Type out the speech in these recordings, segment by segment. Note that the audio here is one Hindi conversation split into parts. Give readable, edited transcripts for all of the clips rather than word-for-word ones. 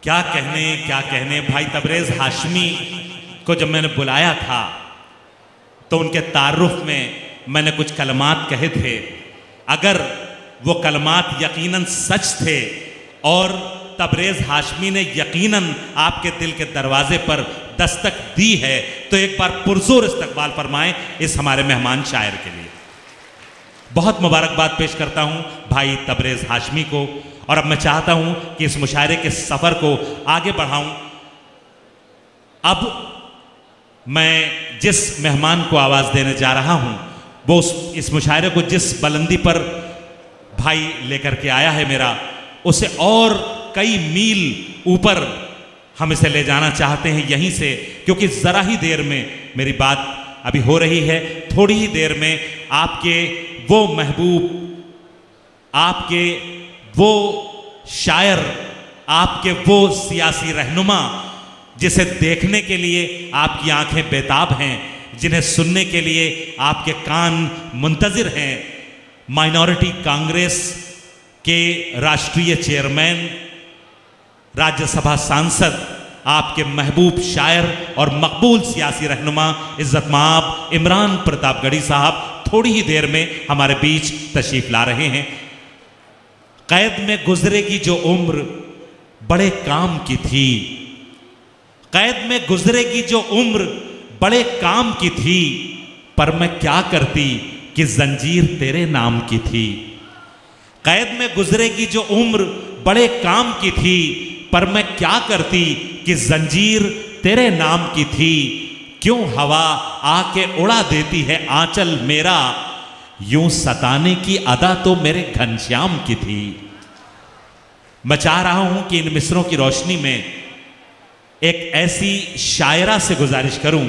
क्या कहने भाई तबरेज़ हाशमी को जब मैंने बुलाया था तो उनके तारुफ में मैंने कुछ कलमात कहे थे। अगर वो कलमात यकीनन सच थे और तबरेज़ हाशमी ने यकीनन आपके दिल के दरवाजे पर दस्तक दी है तो एक बार पुरजोर इस्तकबाल फरमाएं इस हमारे मेहमान शायर के लिए। बहुत मुबारकबाद पेश करता हूं भाई तबरेज़ हाशमी को और अब मैं चाहता हूं कि इस मुशायरे के सफ़र को आगे बढ़ाऊं। अब मैं जिस मेहमान को आवाज़ देने जा रहा हूं वो इस मुशायरे को जिस बुलंदी पर भाई लेकर के आया है मेरा, उसे और कई मील ऊपर हम इसे ले जाना चाहते हैं यहीं से, क्योंकि ज़रा ही देर में मेरी बात अभी हो रही है। थोड़ी ही देर में आपके वो महबूब, आपके वो शायर, आपके वो सियासी रहनुमा जिसे देखने के लिए आपकी आंखें बेताब हैं, जिन्हें सुनने के लिए आपके कान मुंतज़िर हैं, माइनॉरिटी कांग्रेस के राष्ट्रीय चेयरमैन, राज्यसभा सांसद, आपके महबूब शायर और मकबूल सियासी रहनुमा इज़्ज़त माब इमरान प्रतापगढ़ी साहब थोड़ी ही देर में हमारे बीच तशरीफ ला रहे हैं। कैद में गुजरेगी जो उम्र बड़े काम की थी, कैद में गुजरेगी जो उम्र बड़े काम की थी, पर मैं क्या करती कि जंजीर तेरे नाम की थी। कैद में गुजरेगी जो उम्र बड़े काम की थी, पर मैं क्या करती कि जंजीर तेरे नाम की थी। क्यों हवा आके उड़ा देती है आंचल मेरा, यूं सताने की अदा तो मेरे घनश्याम की थी। मैं चाह रहा हूं कि इन मिसरों की रोशनी में एक ऐसी शायरा से गुजारिश करूं।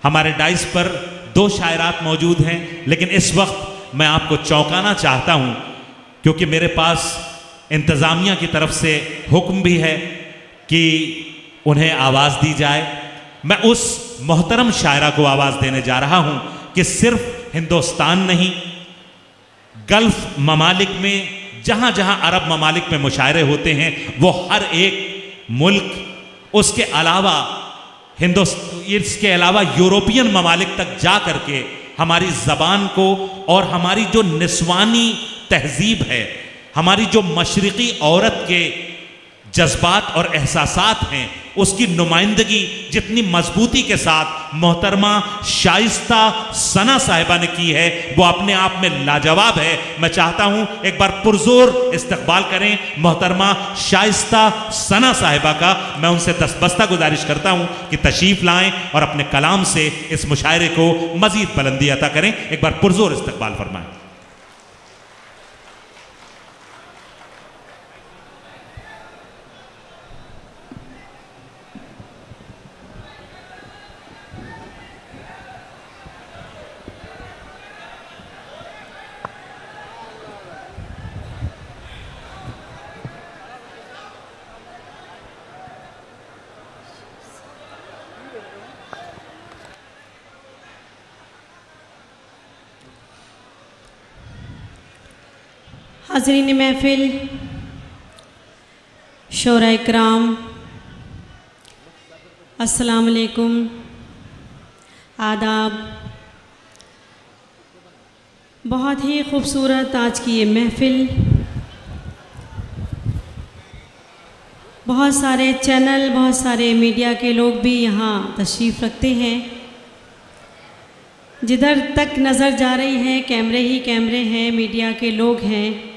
हमारे डाइस पर 2 शायरात मौजूद हैं, लेकिन इस वक्त मैं आपको चौंकाना चाहता हूं क्योंकि मेरे पास इंतज़ामिया की तरफ से हुक्म भी है कि उन्हें आवाज़ दी जाए। मैं उस मोहतरम शायरा को आवाज़ देने जा रहा हूं कि सिर्फ हिंदुस्तान नहीं, गल्फ ममालिक में जहां जहां अरब ममालिक में मुशायरे होते हैं वो हर एक मुल्क, उसके अलावा इसके अलावा यूरोपियन ममालिक तक जा करके हमारी ज़बान को और हमारी जो निस्वानी तहजीब है, हमारी जो मशरिकी औरत के जज्बात और एहसासात हैं, उसकी नुमाइंदगी जितनी मजबूती के साथ मोहतरमा शाइस्ता सना साहिबा ने की है वो अपने आप में लाजवाब है। मैं चाहता हूं एक बार पुरजोर इस्तकबाल करें मोहतरमा शाइस्ता सना साहिबा का। मैं उनसे दस्तबस्ता गुजारिश करता हूं कि तशरीफ लाएं और अपने कलाम से इस मुशायरे को मजीद बुलंदी अता करें। एक बार पुरजोर इस्तकबाल फरमाएं। हाज़रीन महफिल, शोरा इकराम, अस्सलाम वालेकुम, आदाब। बहुत ही ख़ूबसूरत आज की ये महफिल, बहुत सारे चैनल, बहुत सारे मीडिया के लोग भी यहाँ तशरीफ़ रखते हैं। जिधर तक नज़र जा रही है कैमरे ही कैमरे हैं, मीडिया के लोग हैं।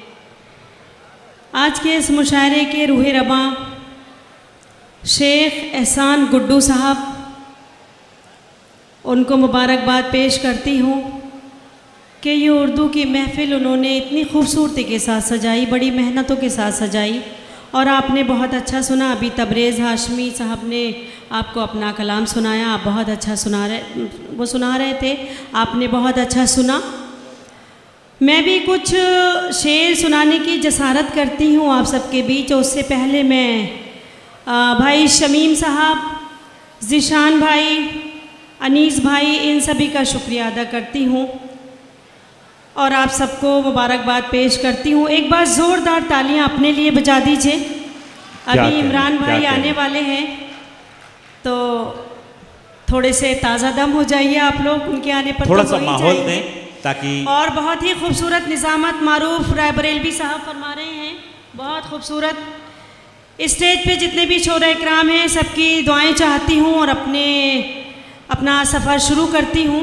आज के इस मुशायरे के रूहे रबा शेख एहसान गुड्डू साहब, उनको मुबारकबाद पेश करती हूँ कि ये उर्दू की महफ़िल उन्होंने इतनी खूबसूरती के साथ सजाई, बड़ी मेहनतों के साथ सजाई और आपने बहुत अच्छा सुना। अभी तबरेज़ हाशमी साहब ने आपको अपना कलाम सुनाया, आप बहुत अच्छा सुना रहे थे, आपने बहुत अच्छा सुना। मैं भी कुछ शेर सुनाने की जसारत करती हूँ आप सबके बीच। उससे पहले मैं भाई शमीम साहब, ज़िशान भाई, अनीस भाई, इन सभी का शुक्रिया अदा करती हूँ और आप सबको मुबारकबाद पेश करती हूँ। एक बार ज़ोरदार तालियां अपने लिए बजा दीजिए। अभी इमरान भाई आने वाले हैं, तो थोड़े से ताज़ा दम हो जाइए आप लोग, उनके आने पर थोड़ा तो सा हो ही माहौल जाएंगे। दें ताकि। और बहुत ही खूबसूरत निज़ामत मारूफ रायबरेलवी साहब फरमा रहे हैं, बहुत खूबसूरत। स्टेज पे जितने भी शोरा इकराम हैं सबकी दुआएं चाहती हूँ और अपना सफ़र शुरू करती हूँ।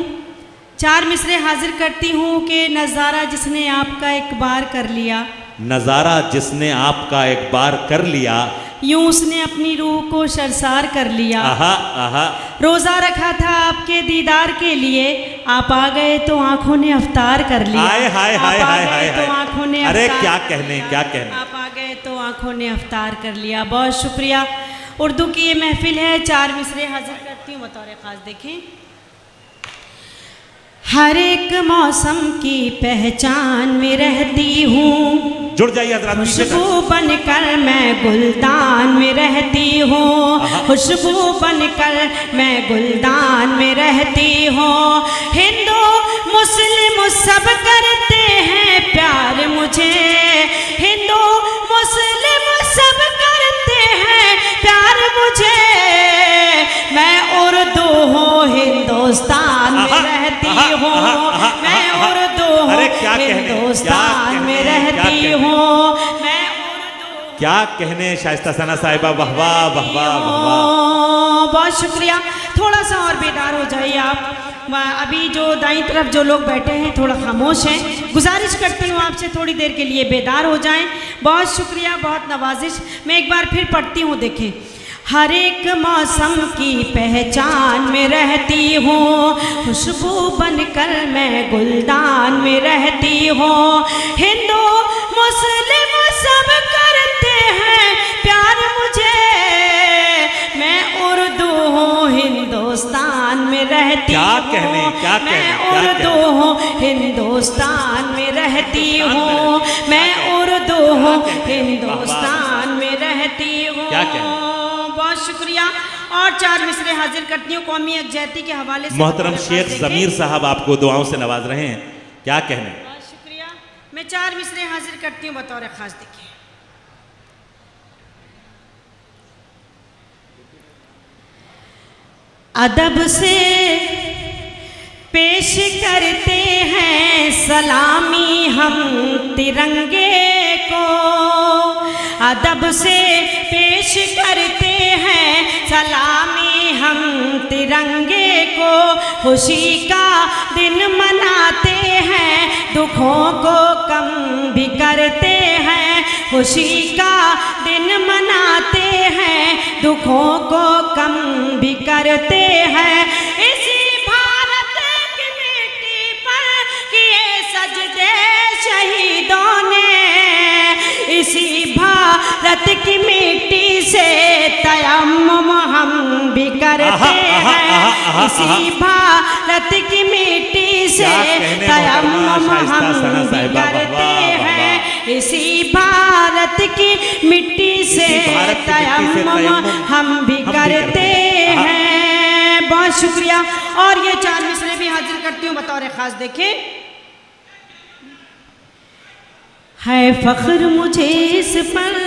4 मिसरे हाजिर करती हूँ कि नज़ारा जिसने आपका एक बार कर लिया, नज़ारा जिसने आपका एक बार कर लिया, यूं उसने अपनी रूह को शर्मसार कर लिया। आहा आहा। रोज़ा रखा था आपके दीदार के लिए, आप आ गए तो आंखों ने अफ्तार कर लिया। हाय हाय हाय हाय हाय तो आंखों ने अरे अफ्तार क्या कर कहने लिया। क्या कहने। आप आ गए तो आंखों ने अफ्तार कर लिया। बहुत शुक्रिया। उर्दू की ये महफिल है, 4 मिसरे हाजिर करती हूँ बतौर ख़ास। देखें, हर एक मौसम की पहचान में रहती हूँ, जुड़ जाइए हज़रात। खुशबू बनकर मैं गुलदान में रहती हूँ, खुशबू बनकर मैं गुलदान में रहती हूँ। हिंदू मुस्लिम सब करते हैं प्यार मुझे, हिंदू मुस्लिम सब करते हैं प्यार मुझे। मैं उर्दू हूँ हिंदुस्तान में रहती हूँ, मैं उर्दू हूँ हिंदुस्तान में रहती हूँ, मैं उर्दू। क्या कहने शाइस्ता सना साहिबा, वाह वाह वाह वाह वाह। बहुत शुक्रिया। थोड़ा सा और बेदार हो जाइए आप। अभी जो दाईं तरफ जो लोग बैठे हैं थोड़ा खामोश हैं, गुजारिश करती हूँ आपसे थोड़ी देर के लिए बेदार हो जाएं। बहुत शुक्रिया, बहुत नवाजिश। मैं एक बार फिर पढ़ती हूँ। देखें, हर एक मौसम की पहचान में रहती हूँ, खुशबू बनकर मैं गुलदान में रहती हूँ। हिंदू मुस्लिम सब करते हैं प्यार मुझे, मैं उर्दू हूँ हिंदुस्तान में रहती हूँ। मैं उर्दू हूँ हिंदुस्तान में रहती हूँ, मैं उर्दू हूँ हिंदुस्तान में रहती हूँ। बहुत शुक्रिया। और 4 मिसरे हाजिर करती हूँ कौमी यकजहती के हवाले से। मोहतरम शेख ज़मीर साहब आपको दुआओं से नवाज रहे हैं, क्या कहने। बहुत शुक्रिया। मैं 4 मिसरे हाजिर करती हूँ बतौर ख़ास। देखिए, अदब से पेश करते हैं सलामी हम तिरंगे को, अदब से पेश करते हैं सलामी हम तिरंगे को। खुशी का दिन मनाते हैं, दुखों को कम भी करते हैं, खुशी का दिन मनाते हैं, दुखों को कम भी करते हैं। इसी भारत की मिट्टी पर किए सजदे शहीदों ने, इसी भारत की मिट्टी से तयम्मुम हम भी करते हैं, इसी भारत की मिट्टी से तयम्मुम हम भी करते हैं, इसी भारत की मिट्टी से तयम्मुम हम भी करते हैं। बहुत शुक्रिया। और ये 4 मिसरे भी हाजिर करती हूँ बतौर ख़ास। देखें, है फ़ख्र मुझे इस पर,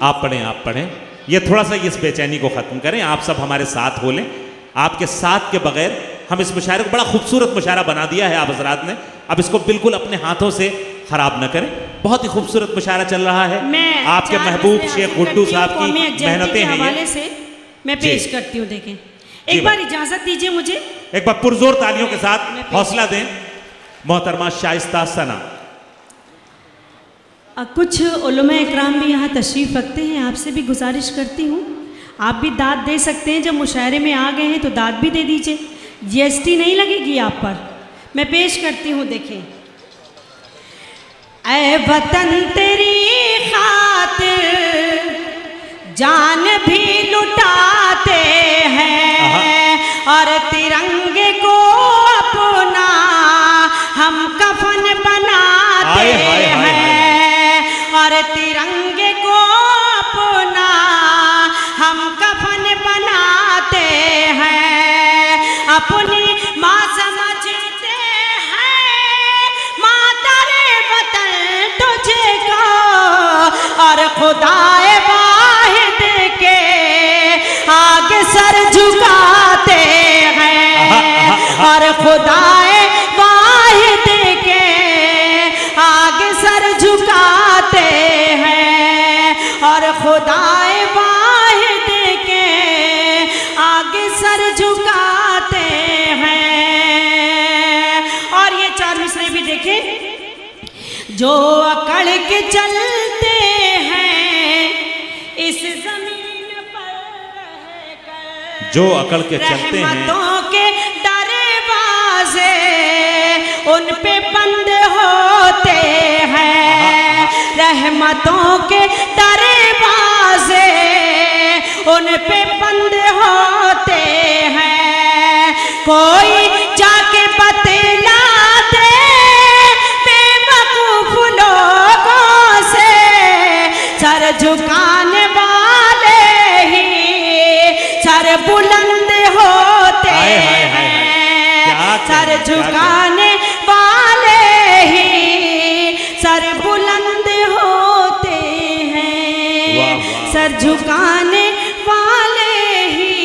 आप पढ़ें। ये थोड़ा सा इस बेचैनी को ख़त्म करें, आप सब हमारे साथ हो लें। आपके साथ के बगैर हम इस मुशायरे को, बड़ा खूबसूरत मुशायरा बना दिया है आप हज़रात ने, अब इसको बिल्कुल अपने हाथों से ख़राब न करें। बहुत ही खूबसूरत मुशायरा चल रहा है। आपके महबूब शेख गुड्डू साहब की मेहनतें हैं, हवाले से मैं पेश करती हूँ। देखें, एक बार इजाज़त दीजिए मुझे, एक बार पुरजोर तालियों के साथ हौसला दें मोहतरमा शाइस्ता सना। कुछ उलमा इकराम भी यहाँ तशरीफ़ रखते हैं, आपसे भी गुजारिश करती हूँ आप भी दाद दे सकते हैं। जब मुशायरे में आ गए हैं तो दाद भी दे दीजिए, GST नहीं लगेगी आप पर। मैं पेश करती हूँ। देखें, ऐ वतन तेरी खातिर जान भी लुटाते हैं, और तिरंगे को अपना हम कफन बनाते हैं, और तिरंगे को अपना हम कफन बनाते हैं। खुदाए वाहिद के आगे सर झुकाते हैं, और खुदाए वाहिद के आगे सर झुकाते हैं, और खुदाए वाहिद के आगे सर झुकाते हैं। और ये 4 मिसरे भी देखें। जो अकड़ के चलते हैं इस जमीन पर रहकर, जो अकड़ के चलते हैं रहमतों के दरवाजे उन पे बंद होते हैं, रहमतों के दरवाजे उन पे बंद होते हैं। कोई जाके बतला दे बेवकूफ लोगों से, सर झुकाने वाले ही सर बुलंद होते हैं, सर झुकाने वाले ही सर बुलंद होते हैं, सर झुकाने वाले ही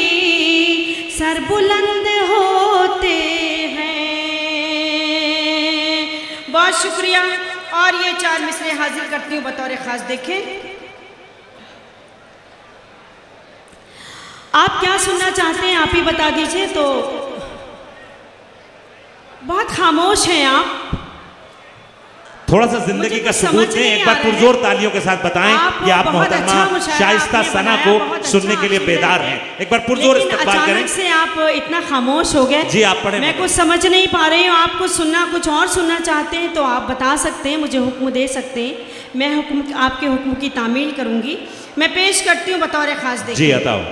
सर बुलंद होते हैं। बहुत शुक्रिया। और ये 4 मिसरे हाजिर करती हूँ बतौर खास। देखें आप क्या सुनना चाहते हैं, आप ही बता दीजिए। तो बहुत खामोश हैं आप, थोड़ा सा जिंदगी का सबूत दें। एक बार पुरजोर तालियों के साथ बताएं कि आप मोहतरमा शाइस्ता सना को सुनने के लिए बेदार हैं। एक बार पुरजोर इस्तकबाल करें। अचानक से आप इतना खामोश हो गए। जी आप पढ़ें। मैं कुछ समझ नहीं पा रही हूँ। आप कुछ सुनना, कुछ और सुनना चाहते हैं तो आप बता सकते हैं, मुझे हुक्म दे सकते हैं। मैं हुक्म, आपके हुक्म की तामील करूँगी। मैं पेश करती हूँ बतौर खास। देखिए जी अताओ।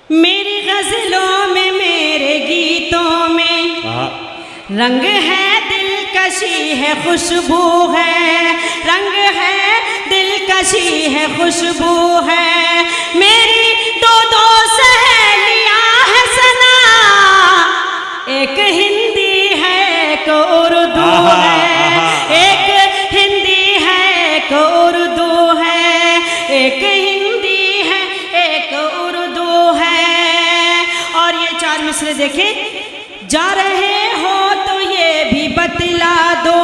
मेरी गजलों में, मेरे गीतों में रंग है, दिलकशी है, खुशबू है, रंग है, दिलकशी है, खुशबू है। मेरी 2 सहेलियां है सना, एक हिंदी है एक उर्दू है, एक हिंदी है एक उर्दू है, एक हिंदी है एक उर्दू है। और ये 4 मिसरे देखें। जा रहे हो तो ये भी बतला दो,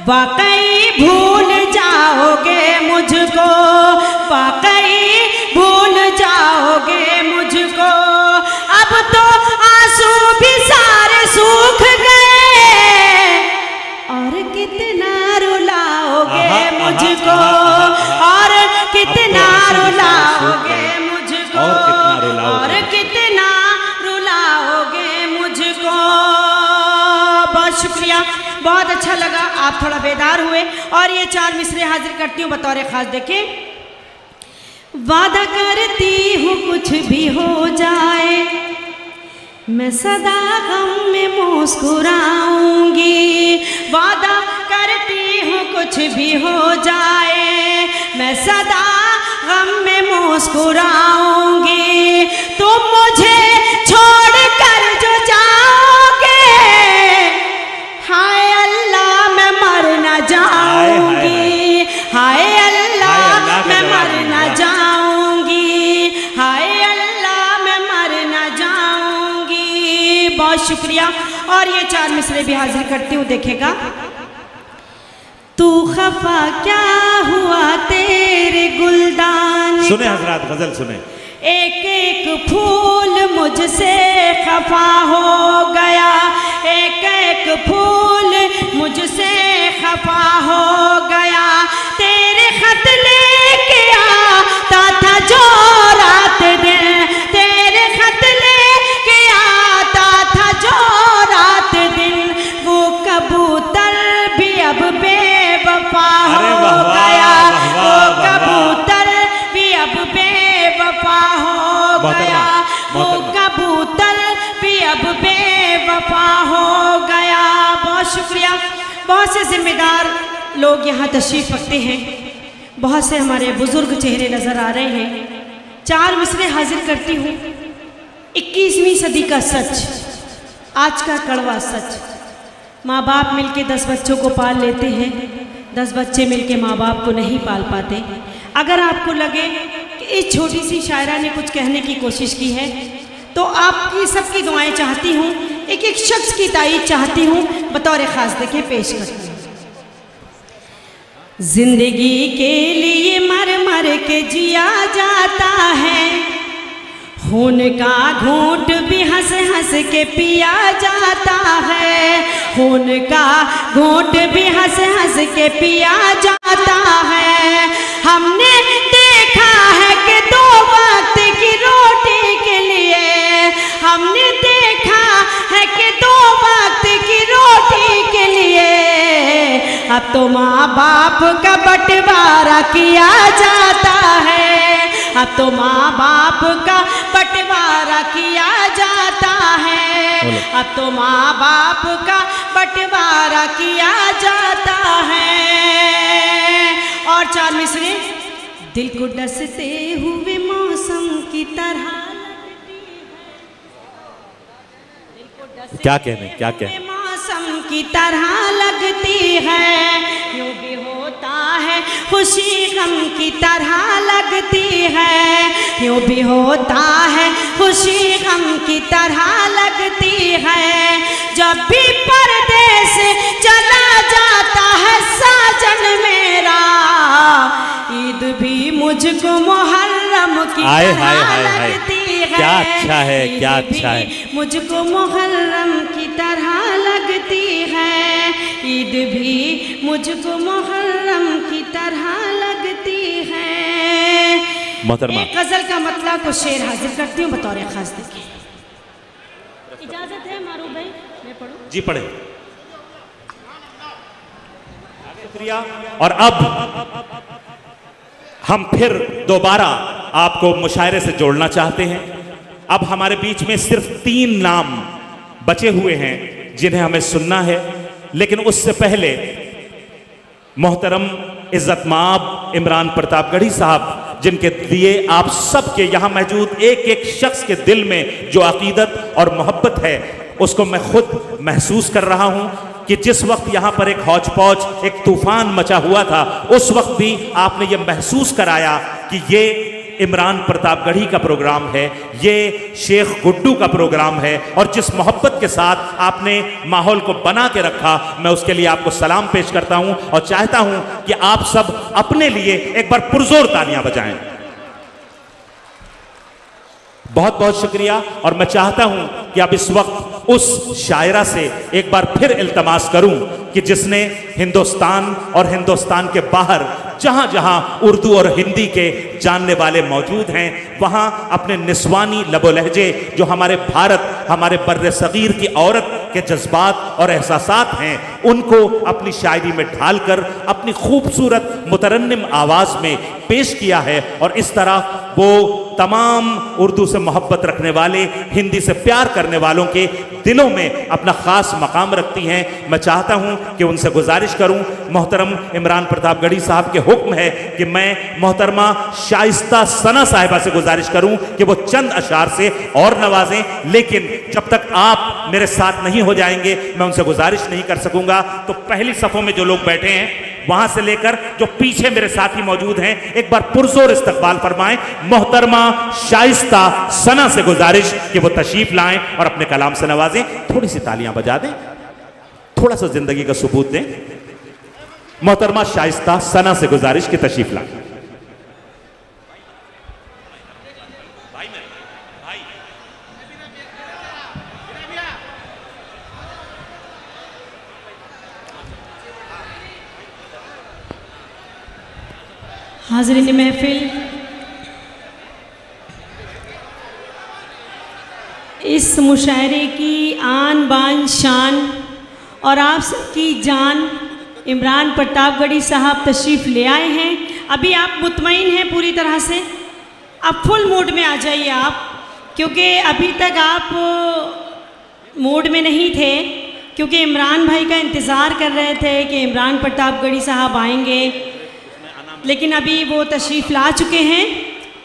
वाकई भूल जाओगे मुझको, वाकई भूल जाओगे मुझको। अब तो आंसू भी सारे सूख गए, और कितना रुलाओगे मुझको, और कितना रुलाओगे मुझको, और कितना रुलाओगे मुझको। बहुत शुक्रिया, बहुत अच्छा लगा, आप थोड़ा बेदार हुए। और ये 4 मिसरे हाजिर करती हूँ बतौर खास। देखें वादा करती हूँ कुछ भी हो जाए, मैं सदा गम में मुस्कुराऊंगी। वादा करती हूँ कुछ भी हो जाए, मैं सदा गम में मुस्कुराऊंगी। तुम मुझे छोड़ कर जो जाओगे, हाय अल्लाह मैं मर न जाऊंगी, हाय अल्लाह मैं मर न जाऊंगी, हाय अल्लाह मैं मर न जाऊंगी। बहुत शुक्रिया। और ये 4 मिसरे भी हाजिर करती हूँ। देखेगा तू खफा क्या हुआ तेरे गुलदान, सुने हजरात गजल सुने। एक एक फूल मुझसे खफा हो गया, एक एक फूल मुझसे खफा हो गया। तेरे खत लेके आता था जो रात दिन, तेरे खत लेके आता था जो रात दिन। वो कबूतर भी अब बेवफा हो गया, वो कबूतर भी अब बेवफा हो गया, वो कबूतर भी अब बेवफा हो गया। बहुत शुक्रिया। बहुत से जिम्मेदार लोग यहाँ तशरीफ़ रखते हैं, बहुत से हमारे बुजुर्ग चेहरे नज़र आ रहे हैं। 4 मिसरे हाजिर करती हूँ। 21वीं सदी का सच, आज का कड़वा सच। माँ बाप मिलके 10 बच्चों को पाल लेते हैं, 10 बच्चे मिलके माँ बाप को नहीं पाल पाते। अगर आपको लगे कि इस छोटी सी शायरा ने कुछ कहने की कोशिश की है तो आपकी सबकी दुआएं चाहती हूँ, एक एक शख्स की तारीफ चाहती हूँ, बतौर ख़ास देखें पेश करती हूँ। जिंदगी के लिए मर मर के जिया जाता है, खून का घूंट भी हंस हंस के पिया जाता है, खून का घूंट भी हंस हंस के पिया जाता है। हमने देखा है कि 2 वक्त की रोटी के लिए, हमने देखा है कि 2 वक्त की रोटी के लिए अब तो माँ बाप का बंटवारा किया जाता है, अब तो माँ बाप का बंटवारा किया जाता है, अब तो माँ बाप का बंटवारा किया जाता है। और 4 मिसरे। दिल को डसते हुए मौसम की तरह क्या कहने क्या कहने मौसम की तरह लगती है, यूं भी होता है खुशी गम की तरह लगती है, यूं भी होता है खुशी गम की तरह लगती है। जब भी परदेस चला जाता है साजन मेरा, ईद भी मुझको मुहर्रम की तरह लगती है। क्या अच्छा है, क्या अच्छा है। मुझको मुहर्रम की तरह लगती है, ईद भी मुझको मुहर्रम की तरह लगती है। मोहतरमा, एक गजल का मतलब को शेर हाजिर करती हूँ बतौर खास देखिए। इजाजत है मारूफ भाई, मैं पढ़ूं? जी पढ़े। शुक्रिया। और अब हम फिर दोबारा आपको मुशायरे से जोड़ना चाहते हैं। अब हमारे बीच में सिर्फ 3 नाम बचे हुए हैं जिन्हें हमें सुनना है, लेकिन उससे पहले मोहतरम इज्जतमाब इमरान प्रतापगढ़ी साहब, जिनके लिए आप सबके यहाँ मौजूद एक एक शख्स के दिल में जो अकीदत और मोहब्बत है उसको मैं खुद महसूस कर रहा हूँ कि जिस वक्त यहाँ पर एक हौच पौच, एक तूफान मचा हुआ था, उस वक्त भी आपने ये महसूस कराया कि ये इमरान प्रतापगढ़ी का प्रोग्राम है, ये शेख गुड्डू का प्रोग्राम है। और जिस मोहब्बत के साथ आपने माहौल को बना के रखा, मैं उसके लिए आपको सलाम पेश करता हूँ और चाहता हूँ कि आप सब अपने लिए एक बार पुरजोर तालियां बजाएं। बहुत बहुत शुक्रिया। और मैं चाहता हूं कि अब इस वक्त उस शायरा से एक बार फिर इल्तमास करूं कि जिसने हिंदुस्तान और हिंदुस्तान के बाहर जहां जहां उर्दू और हिंदी के जानने वाले मौजूद हैं, वहां अपने निस्वानी लबो लहजे जो हमारे भारत, हमारे बर्रे सगीर की औरत के जज्बात और एहसासात हैं, उनको अपनी शायरी में ढालकर अपनी खूबसूरत मुतरन्निम आवाज़ में पेश किया है। और इस तरह वो तमाम उर्दू से मोहब्बत रखने वाले, हिंदी से प्यार करने वालों के दिलों में अपना ख़ास मकाम रखती हैं। मैं चाहता हूं कि उनसे गुजारिश करूं, मोहतरम इमरान प्रतापगढ़ी साहब के हुक्म है कि मैं मोहतरमा शाइस्ता सना साहिबा से गुजारिश करूं कि वो चंद अशार से और नवाजें, लेकिन जब तक आप मेरे साथ नहीं हो जाएंगे मैं उनसे गुजारिश नहीं कर सकूंगा। तो पहली सफ़ों में जो लोग बैठे हैं, वहां से लेकर जो पीछे मेरे साथी मौजूद हैं, एक बार पुरजोर इस्तकबाल फरमाएं। मोहतरमा शाइस्ता सना से गुजारिश कि वो तशरीफ लाएं और अपने कलाम से नवाजें। थोड़ी सी तालियां बजा दें, थोड़ा सा जिंदगी का सबूत दें। मोहतरमा शाइस्ता सना से गुजारिश कि तशरीफ लाएं। हाज़रीन महफिल, इस मुशायरे की आन बान शान और आप सबकी जान इमरान प्रतापगढ़ी साहब तशरीफ़ ले आए हैं। अभी आप मुतमईन हैं पूरी तरह से, अब फुल मूड में आ जाइए आप, क्योंकि अभी तक आप मूड में नहीं थे, क्योंकि इमरान भाई का इंतज़ार कर रहे थे कि इमरान प्रतापगढ़ी साहब आएंगे, लेकिन अभी वो तशरीफ़ ला चुके हैं।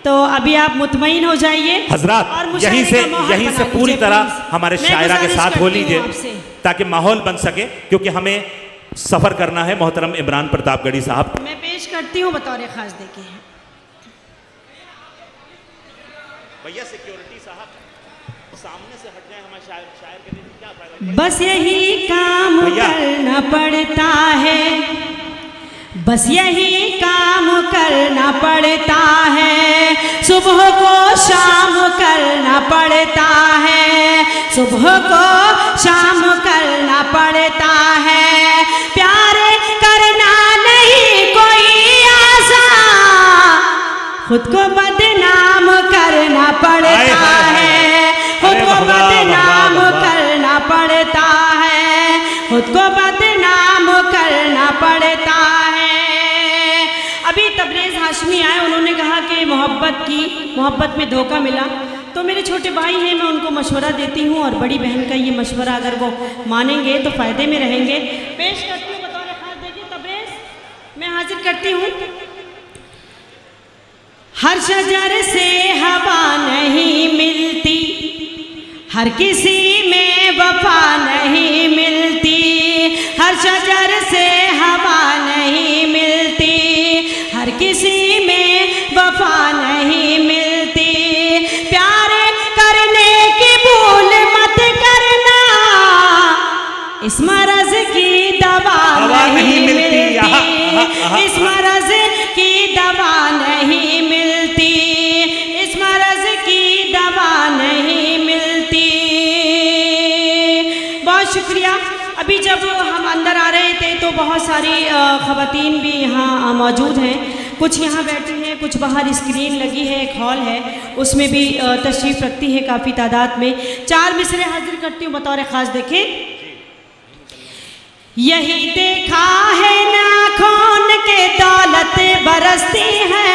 तो अभी आप मुतमईन हो जाइए हजरात, यहीं से पूरी तरह हमारे शायरा के साथ हो लीजिए ताकि माहौल बन सके, क्योंकि हमें सफर करना है मोहतरम इमरान प्रतापगढ़ी साहब। मैं पेश करती हूँ बतौर खास देखे हैं। भैया सिक्योरिटी साहब सामने से हट जाए, हमारे शायर के लिए क्या फायदा। बस यही काम करना पड़ता है, बस यही काम करना पड़ता है, सुबह को शाम करना पड़ता है, सुबह को शाम करना पड़ता है, प्यार करना नहीं कोई आसान, खुद को बदनाम करना पड़ता है, खुद को बदनाम करना पड़ता है, खुद को बदनाम करना पड़ता है। अभी तबरेज़ हाशमी आए, उन्होंने कहा कि मोहब्बत में धोखा मिला, तो मेरे छोटे भाई हैं, मैं उनको मशवरा देती हूँ और बड़ी बहन का ये मशवरा अगर वो मानेंगे तो फ़ायदे में रहेंगे। पेश करती हूँ बतौर खास, देखिए तबरेज़ मैं हाजिर करती हूँ। हर शजर से हवा नहीं मिलती, हर किसी में वफा नहीं मिलती, हर शजर से हवा नहीं मिलती, हर किसी में वफा नहीं मिलती, प्यार करने की भूल मत करना, इस मरज की दवा नहीं मिलती, इस मरज की दवा नहीं मिलती, इस मरज की दवा नहीं मिलती। बहुत शुक्रिया। अभी जब हम अंदर आ रहे थे तो बहुत सारी ख़वातीन भी यहाँ मौजूद हैं, कुछ यहाँ बैठी हैं, कुछ बाहर स्क्रीन लगी है, एक हॉल है उसमें भी तशरीफ़ रखती है काफ़ी तादाद में। 4 मिसरे हाजिर करती हूँ बतौर ख़ास, देखें। यही देखा है नाखून के दौलत बरसती है,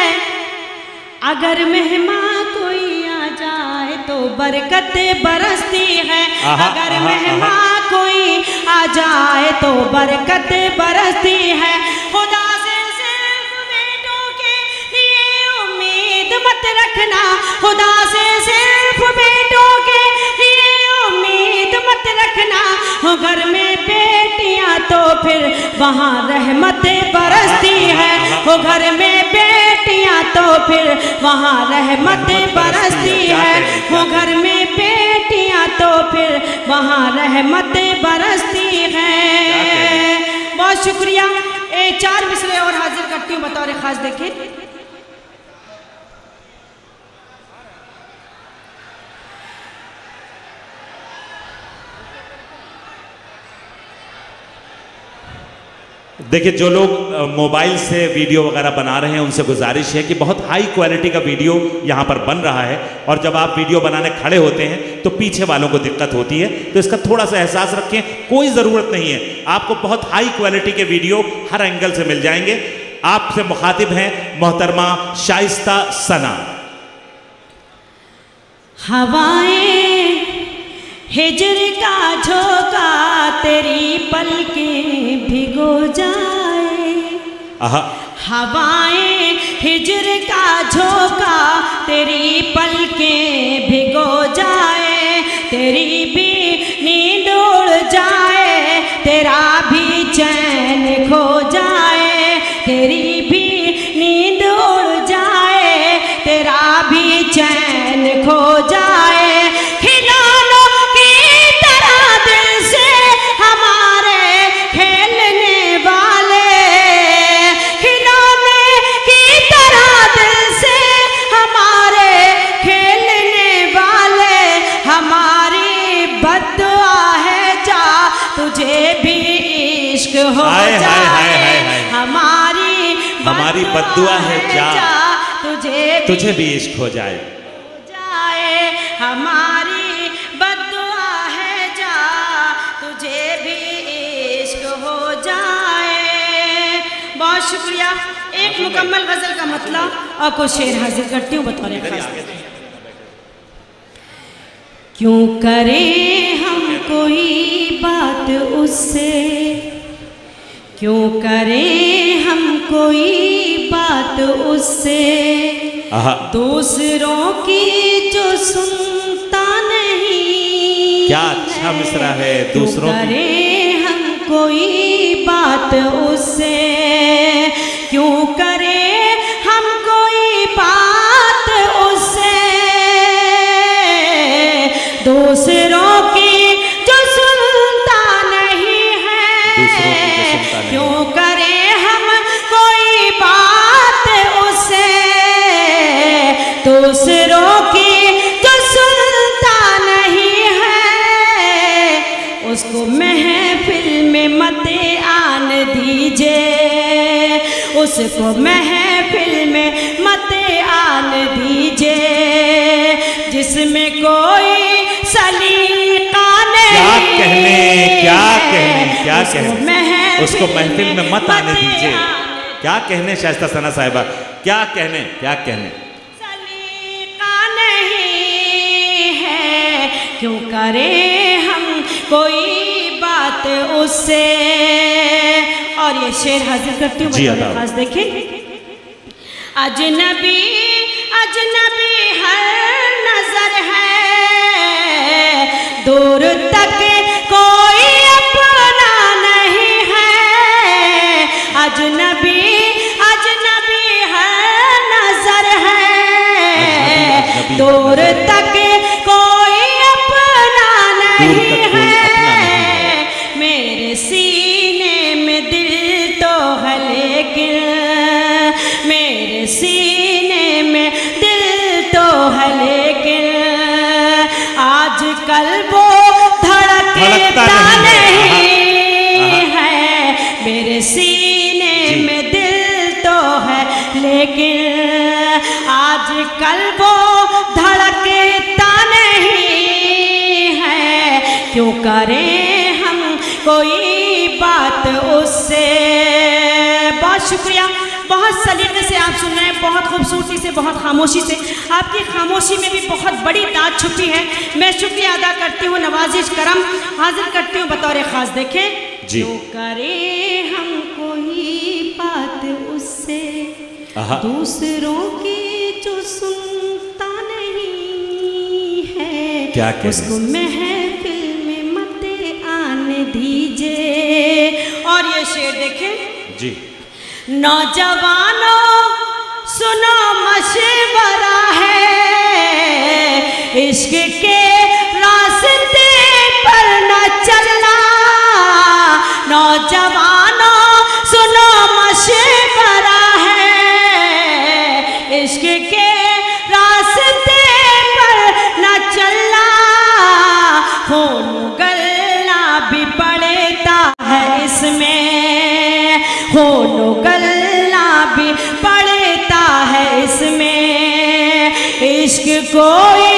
अगर मेहमान कोई आ जाए तो बरकत बरसती है, अगर मेहमान कोई आ जाए तो बरकत बरसती है, खुदा से सिर्फ बेटों के लिए उम्मीद मत रखना, खुदा से सिर्फ बेटों के लिए उम्मीद मत रखना, हो घर में बेटियां तो फिर वहाँ रहमत बरसती है, हो घर में बेटियां तो फिर वहाँ रहमत बरसती है, हो घर में बेटियां तो फिर वहाँ रहमत बरसती है। बहुत शुक्रिया। 4 मिसरे और हाजिर करती हूँ बतौर खास, देखें। देखिए, जो लोग मोबाइल से वीडियो वगैरह बना रहे हैं उनसे गुजारिश है कि बहुत हाई क्वालिटी का वीडियो यहाँ पर बन रहा है, और जब आप वीडियो बनाने खड़े होते हैं तो पीछे वालों को दिक्कत होती है, तो इसका थोड़ा सा एहसास रखें। कोई ज़रूरत नहीं है, आपको बहुत हाई क्वालिटी के वीडियो हर एंगल से मिल जाएंगे। आपसे मुखातिब हैं मोहतरमा शाइस्ता सना। हवाएं हिजर का झोंका तेरी पलकें भिगो जाए, हवाएं हिजर का झोंका तेरी पलकें भिगो जाए, तेरी भी नींद उड़ जाए, तेरा भी चैन खो जाए, तेरी भी नींद उड़ जाए, तेरा भी चैन खो जाए, हो जाए हमारी बद्दुआ है जा तुझे भी इश्क हो जाए, हमारी बद्दुआ है जा तुझे भी इश्क हो जाए। बहुत शुक्रिया। एक मुकम्मल गजल का मतलब और कुछ शेर हाजिर करती हूँ बतौर खास। क्यों करें हम कोई बात उससे, क्यों करें हम कोई बात उससे, दूसरों की जो सुनता नहीं। क्या अच्छा मिसरा है, दूसरों की करें हम कोई बात उससे, क्यों करे हम कोई बात उससे। दूसरों की जो सुनता नहीं है, क्यों करे हम कोई बात उससे। दूसरों की जो सुनता नहीं है, उसको महफिल में मत आन दीजिए, उसको महफिल में मत आन दीजिए, जिसमें कोई सलीका नहीं। क्या कहने उसको महफिल में मत आने दीजिए। क्या कहने शाइस्ता सना साहिबा, क्या कहने सलीका नहीं है, क्यों करे हम कोई बात उससे। और ये शेर हाजिर करती हूँ, खास देखें। अजनबी अजनबी हर नजर है, दूर तक कोई अपना नहीं है। अजनबी अजनबी हर नजर है, दूर तक कोई अपना नहीं है। मेरे सीने में दिल तो है लेकिन, मेरे सीने में दिल तो है लेकिन, आजकल वो धड़कता नहीं है। मेरे सीने में दिल तो है लेकिन, आजकल वो धड़कता नहीं है, क्यों करें हम कोई बात उससे। बहुत शुक्रिया, बहुत सलीके से आप सुन रहे हैं, बहुत खूबसूरती से, बहुत खामोशी से। आपकी खामोशी में भी बहुत बड़ी दाद छुपी है। मैं शुक्रिया अदा करती हूँ, नवाजिश करम हाजिर करती हूँ बतौर खास। देखें, क्यों करें हम कोई बात उससे, दूसरों की जो सुनता नहीं है, क्या उसको महफिल में मत आने दीजिए। और ये शेर देखें जी। नौजवानों सुनो मशवरा है, इश्क के रास्ते पर न चलना। नौजवानों सुनो मशवरा है, इश्क के रास्ते पर न चलना। खून गलना भी पड़ता है इसमें, खून गलना भी पड़ता है इसमें। इश्क कोई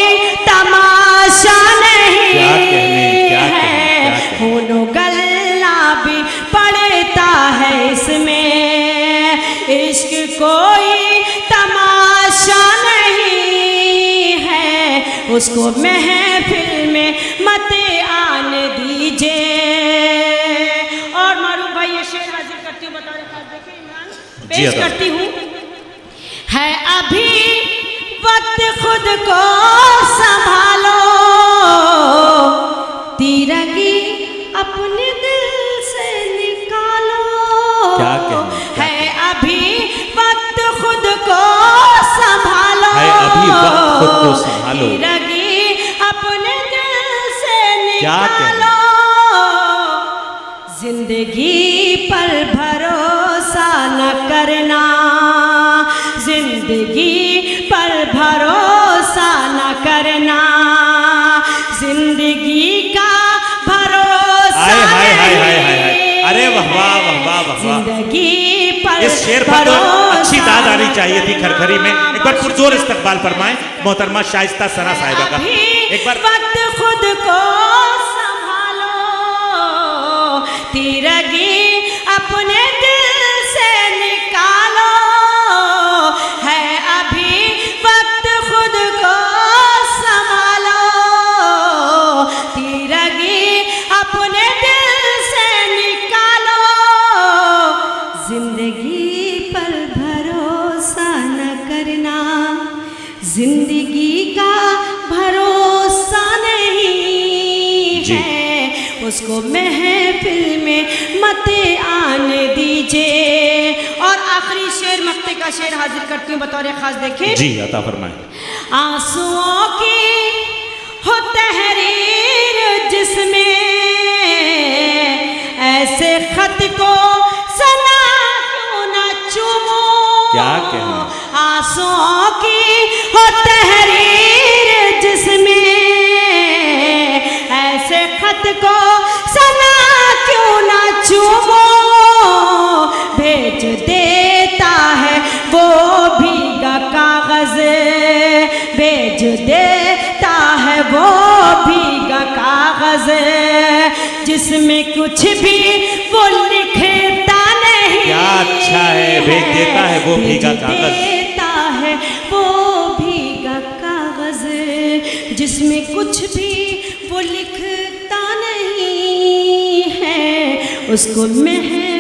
तमाशा नहीं है, खून गलना भी पड़ता है इसमें। इश्क कोई तमाशा नहीं है, उसको महफिल में मत आने दीजिए। और मारूफ भाई ये शेर हाजिर करती हूँ, बता रहे पेश करती हूँ। है अभी वक्त खुद को संभालो, तीरंगी अपने दिल से निकालो। क्या कहना है अभी वक्त खुद को संभालो, है अभी वक्त खुद को संभालो, तीरंगी अपने दिल से निकालो। जिंदगी पर भरोसा न करना, जिंदगी पर भरोसा न करना। जिंदगी का भरोसा नहीं। अरे वाह वाह वाह वाह वाह। जिंदगी पर इस शेर पर तो अच्छी दाद आनी चाहिए थी खरखरी में। एक बार पुरजोर इस्तकबाल फरमाएं मोहतरमा शाइस्ता सना साहिबा का। एक बार वक्त खुद को संभालो, तीरंगी अपने दिल से निकालो। है अभी वक्त खुद को संभालो, तीरंगी अपने दिल से निकालो। जिंदगी पर भरोसा न करना, जिंदगी का भरोसा नहीं है, उसको महफिल में मत आने दीजिए। और आखिरी शेर, मक्ते का शेर हाजिर करती हूँ बतौर खास, देखें जी अता फरमाएं। आंसुओं की हो तहरीर जिसमें ऐसे खत को सना क्यों न चूमो। क्या कहना, आंसुओं की हो तहरीर जिसमें ऐसे खत को सना क्यों न चूमो। भेज देता है वो भीगा कागज, भेज देता है वो भीगा कागज, जिसमें कुछ भी वो लिखता नहीं। क्या अच्छा है, भेज देता है वो भीगा कागज, देता है वो भीगा कागज, जिसमें कुछ भी वो लिखता नहीं है। उसको महफिल